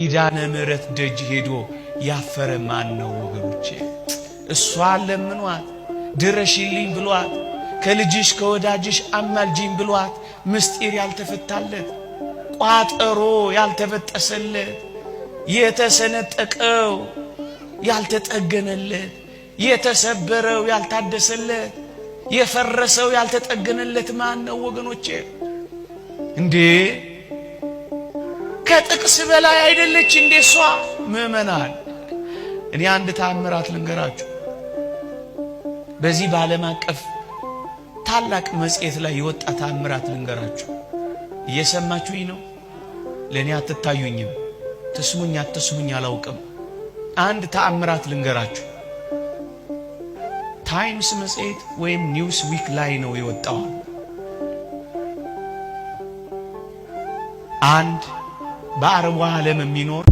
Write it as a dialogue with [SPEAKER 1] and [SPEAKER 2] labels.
[SPEAKER 1] ኪዳነ ምሕረት ደጅ ሄዶ ያፈረ ማን ነው ወገኖቼ? እሷ ለምኗት ድረሽልኝ ብሏት ከልጅሽ ከወዳጅሽ አማልጂኝ ብሏት ምስጢር ያልተፈታለት ቋጠሮ ያልተበጠሰለት የተሰነጠቀው ያልተጠገነለት የተሰበረው ያልታደሰለት የፈረሰው ያልተጠገነለት ማን ነው ወገኖቼ? እንዴ ከጥቅስ በላይ አይደለች እንዴ እሷ? ምእመናን እኔ አንድ ተአምራት ልንገራችሁ። በዚህ በዓለም አቀፍ ታላቅ መጽሔት ላይ የወጣ ተአምራት ልንገራችሁ። እየሰማችሁኝ ነው? ለኔ አትታዩኝም። ተስሙኝ አትስሙኝ አላውቅም። አንድ ተአምራት ልንገራችሁ። ታይምስ መጽሔት ወይም ኒውስ ዊክ ላይ ነው የወጣው። አንድ በአረቡ ዓለም የሚኖር